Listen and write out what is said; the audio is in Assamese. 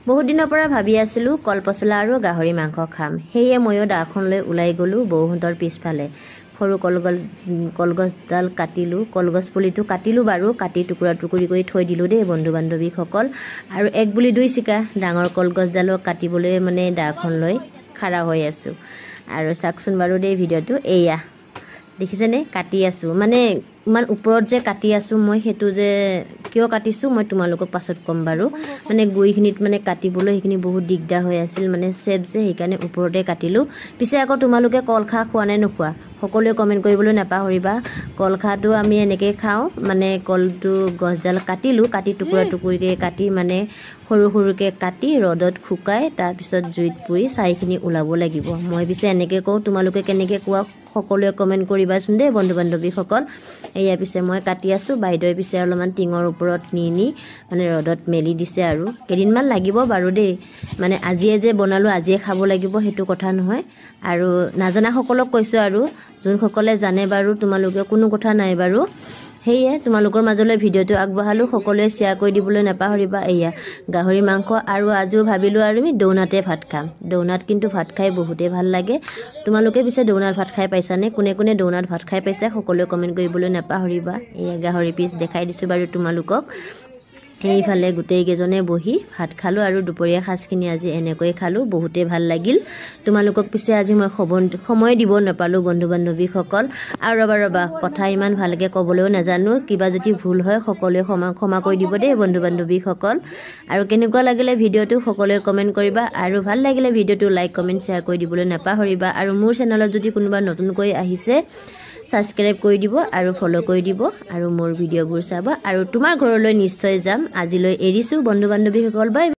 বহুত দিনৰ পৰা ভাবি আছিলো কলপচলা আৰু গাহৰি মাংস খাম। সেয়ে ময়ো দাখন লৈ ওলাই গলো বৌহঁতৰ পিছফালে। সৰু কলগছডাল কাটিলো, কলগছ পুলিটো কাটিলো বাৰু, কাটি টুকুৰা টুকুৰি কৰি থৈ দিলো দেই বন্ধু বান্ধৱীসকল। আৰু এক বুলি দুই চিকা ডাঙৰ কলগছডালক কাটিবলৈ মানে দাখন লৈ খাৰা হৈ আছো। আৰু চাকচোন বাৰু দেই ভিডিঅ'টো, এয়া দেখিছেনে কাটি আছো, মানে ইমান ওপৰত যে কাটি আছো মই, সেইটো যে কিয় কাটিছো মই তোমালোকক পাছত ক'ম বাৰু। মানে গুৰিখিনিত মানে কাটিবলৈ সেইখিনি বহুত দিগদাৰ হৈ আছিল, মানে চেপ যে, সেইকাৰণে ওপৰতে কাটিলো। পিছে আকৌ তোমালোকে কল খাৰ খোৱা নে নোখোৱা সকলোৱে কমেণ্ট কৰিবলৈ নাপাহৰিবা। কল খাৰটো আমি এনেকৈ খাওঁ, মানে কলটো গছডাল কাটিলো, কাটি টুকুৰা টুকুৰিকৈ কাটি মানে সৰু সৰুকৈ কাটি ৰ'দত শুকাই তাৰপিছত জুইত পুৰি ছাইখিনি ওলাব লাগিব। মই পিছে এনেকৈ কওঁ, তোমালোকে কেনেকৈ কোৱা সকলোৱে কমেণ্ট কৰিবাচোন দেই বন্ধু বান্ধৱীসকল। এয়া পিছে মই কাটি আছোঁ, বাইদেৱে পিছে অলপমান টিঙৰ ওপৰত নি মানে ৰ'দত মেলি দিছে। আৰু কেইদিনমান লাগিব বাৰু দেই, মানে আজিয়ে যে বনালোঁ আজিয়ে খাব লাগিব সেইটো কথা নহয়। আৰু নাজানাসকলক কৈছোঁ, আৰু যোনসকলে জানে বাৰু তোমালোকে কোনো কথা নাই বাৰু। সেয়ে তোমালোকৰ মাজলৈ ভিডিঅ'টো আগবঢ়ালোঁ, সকলোৱে শ্বেয়াৰ কৰি দিবলৈ নাপাহৰিবা। এয়া গাহৰি মাংস, আৰু আজিও ভাবিলোঁ আৰু আমি দৌনাতে ভাত খাম। দৌনাত কিন্তু ভাত খাই বহুতেই ভাল লাগে। তোমালোকে পিছে দৌনাত ভাত খাই পাইছানে? কোনে কোনে দৌনাত ভাত খাই পাইছে সকলোৱে কমেণ্ট কৰিবলৈ নাপাহৰিবা। এয়া গাহৰি পিচ দেখাই দিছোঁ বাৰু তোমালোকক। সেইফালে গোটেইকেইজনে বহি ভাত খালোঁ, আৰু দুপৰীয়া সাজখিনি আজি এনেকৈ খালোঁ, বহুতেই ভাল লাগিল। তোমালোকক পিছে আজি মই সময় দিব নাপালোঁ বন্ধু বান্ধৱীসকল। আৰু ৰ'বা কথা ইমান ভালকৈ ক'বলৈও নাজানো, কিবা যদি ভুল হয় সকলোৱে ক্ষমা কৰি দিব দেই বন্ধু বান্ধৱীসকল। আৰু কেনেকুৱা লাগিলে ভিডিঅ'টো সকলোৱে কমেণ্ট কৰিবা, আৰু ভাল লাগিলে ভিডিঅ'টো লাইক কমেণ্ট শ্বেয়াৰ কৰি দিবলৈ নাপাহৰিবা। আৰু মোৰ চেনেলত যদি কোনোবা নতুনকৈ আহিছে ছাবস্ক্ৰাইব কৰি দিব আৰু ফ'ল' কৰি দিব, আৰু মোৰ ভিডিঅ'বোৰ চাবা। আৰু তোমাৰ ঘৰলৈ নিশ্চয় যাম। আজিলৈ এৰিছোঁ বন্ধু বান্ধৱীসকল, বাই।